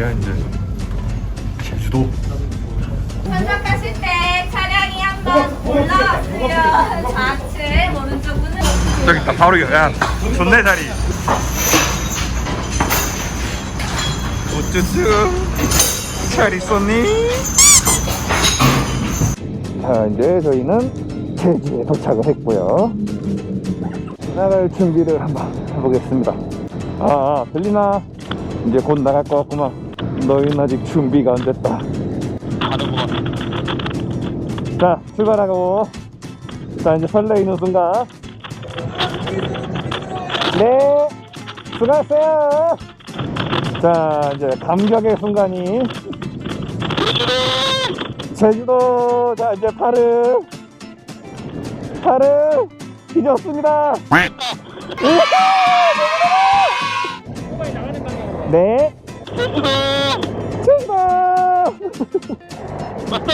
여기가 이제 제주도. 선착하실 때 차량이 한번 올라왔으면 좌측 오른쪽 문을 저기 있다 바로 이거. 야 좋네 자리. 우쭈쭈 잘 있었니? 자 이제 저희는 제주에 도착을 했고요. 나갈 준비를 한번 해보겠습니다. 들리나? 이제 곧 나갈 것 같구만. 너희는 아직 준비가 안 됐다. 자 출발하고. 자 이제 설레이는 순간. 네 수고하셨어요. 자 이제 감격의 순간이. 제주도. 자 이제 팔을 뒤졌습니다. 네 출발. 맞다.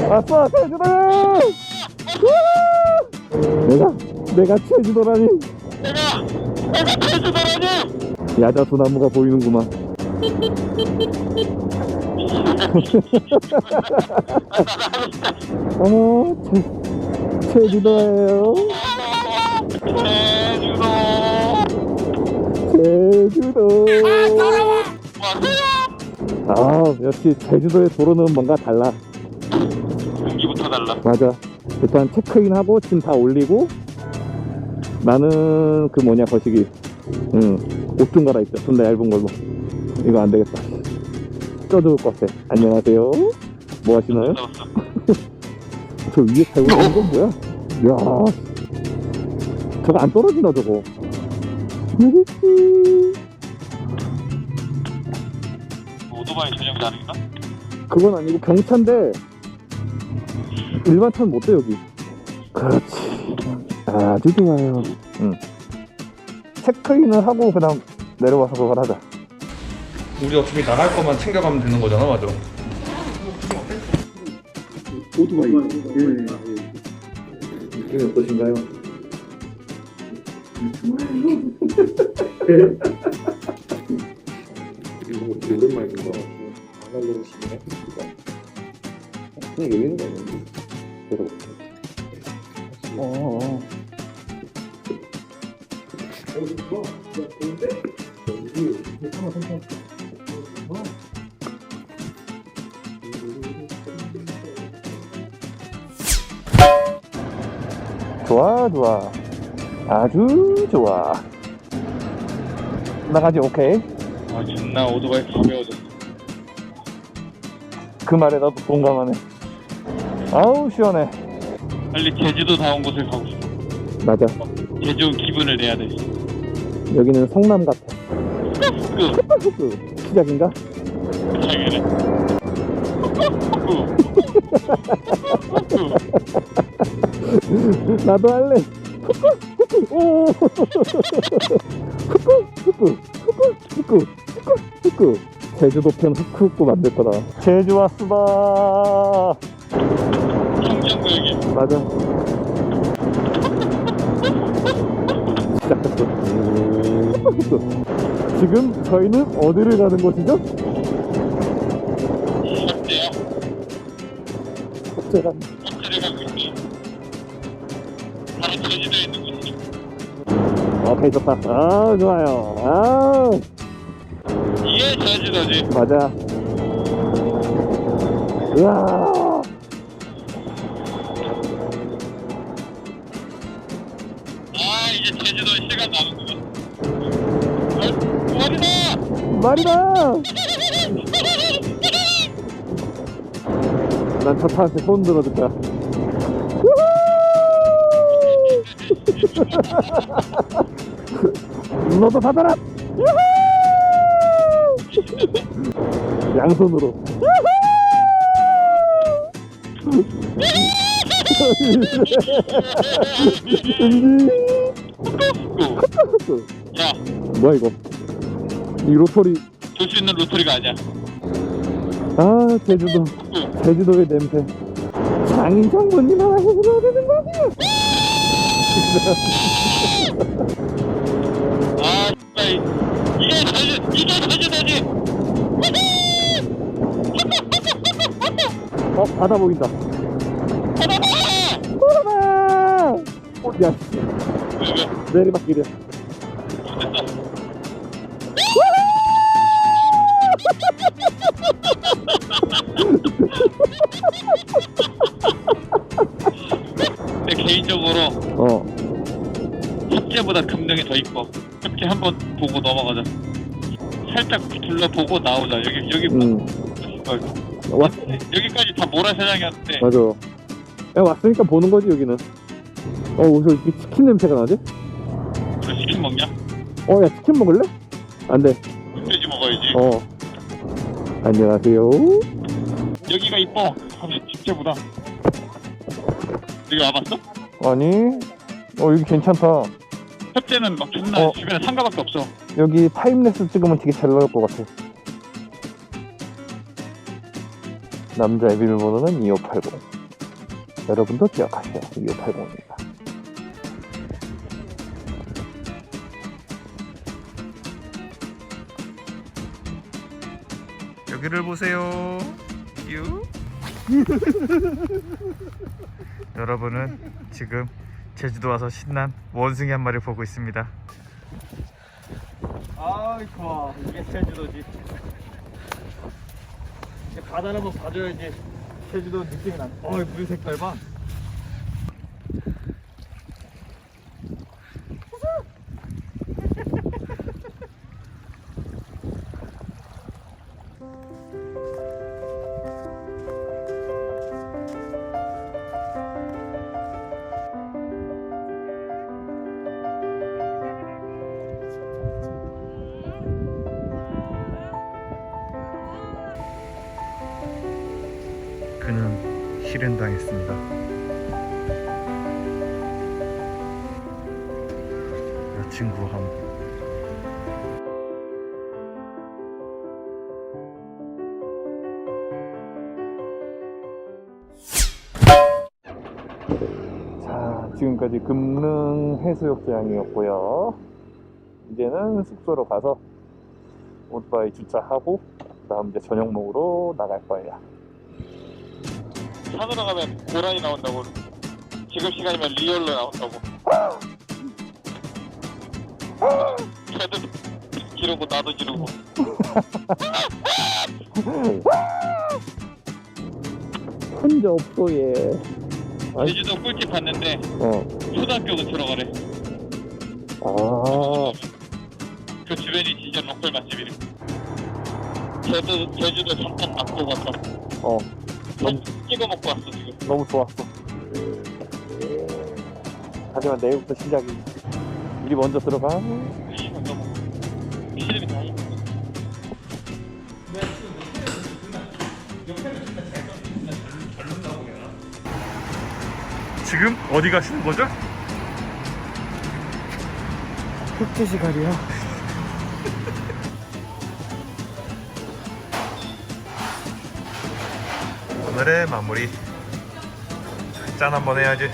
왔어 제주도. 내가 제주도라니. 내가 제주도라니. 야자수나무가 보이는구만. 어머 제주도예요. 제주도. 역시 제주도의 도로는 뭔가 달라. 공기부터 달라. 맞아. 일단 체크인하고 짐 다 올리고. 나는 그 뭐냐 거시기 옷 좀 갈아입자. 존나 얇은 걸로. 이거 안 되겠다. 쪄 죽을 것 같아. 안녕하세요. 뭐 하시나요? 저 위에 달고 있는 건 뭐야? 이야 저거 안 떨어지나 저거. 오토바이 전용이 다른가? 그건 아니고 경차인데 일반 차는 못 돼 여기. 그렇지. 아주 좋아요. 체크인을 하고 그다음 내려와서 그걸 하자. 우리 어차피 나갈 것만 챙겨가면 되는 거잖아. 맞아. 오토바이. 느낌이 어떠신가요? 이거 오랜만에 본 거. 안 하려고 싶네. 그냥 여기 있는 거 아니야? 들어볼게. 좋아. 아주 좋아. 나가지. 오케이. 존나 오토바이 가벼워졌어. 그 말에 나도 공감하네. 아우 시원해. 빨리 제주도 다운 곳을 가고 싶어. 맞아. 제주 기분을 내야 돼. 여기는 성남 같아. 시작인가? 시작이네. 나도 할래. 후쿠. 제주도 편 후쿠 만들 거다. 제주 왔수다. 청정구역이. 맞아. 시작했어. 지금 저희는 어디를 가는 곳이죠? 석재요. 석재를 가고 있어요. 바로 제주도에 있는 곳이죠. 오케이 좋다. 좋아요. 이게 제주도지. 맞아. 우와. 이제 제주도 시간 남았구만. 말이다. 난 저 차한테 손 들어줄 거야. 너도 받아라. 양손으로. 야, 뭐야 이거? 이 로터리. 줄 수 있는 로터리가 아니야. 아 제주도의 냄새. 장인 장모님 하나 해주셔야 되는 거 아니에요? 아, 이게 제주도지. 바다 보인다. 바다. 야, 왜? 내리막길이야. 됐다. 근데 개인적으로 협재보다 금능이 더 이뻐. 협재 한번 보고 넘어가자. 살짝 둘러보고 나오자. 여기 여기까지 다 모래사장이었는데. 맞아. 야, 왔으니까 보는 거지 여기는. 저 이렇게 치킨 냄새가 나지? 그래, 치킨 먹냐? 야, 치킨 먹을래? 안 돼. 돼지 먹어야지. 안녕하세요. 여기가 이뻐. 협재보다. 여기 와봤어? 아니, 여기 괜찮다. 협재는 막 존나 주변에 상가밖에 없어. 여기 타임랩스 찍으면 되게 잘 나올 것 같아. 남자의 비밀번호는 2580. 여러분도 기억하세요. 2580입니다. 여기를 보세요. 유. 여러분은 지금 제주도 와서 신난 원숭이 한 마리 보고 있습니다. 아이고, 이게 제주도지. 이제 바다를 한번 봐줘야지 제주도 느낌이 나. 물 색깔 봐. 그는 실현당했습니다. 여친구 함. 자, 지금까지 금능 해수욕장이었고요. 이제는 숙소로 가서 오토바이 주차하고 그다음 이제 저녁 먹으러 나갈 거예요. 산으로 가면 고라니 나온다고. 지금 시간이면 리얼로 나온다고. 걔도 지르고 나도 지르고. 혼자 없어 얘. 제주도 꿀집 봤는데 초등학교도 들어가래. 그 주변이 진짜 로컬 맛집이래. 제주도 잠깐 맛보고 왔어. 찍어 먹고 왔어 지금. 너무 좋았어. 하지만 내일부터 시작이. 미리 먼저 들어가. 시름이 다 있어. 지금 어디 가시는 거죠? 흑돼지 가리요. 오늘의 마무리. 짠 한번 해야지.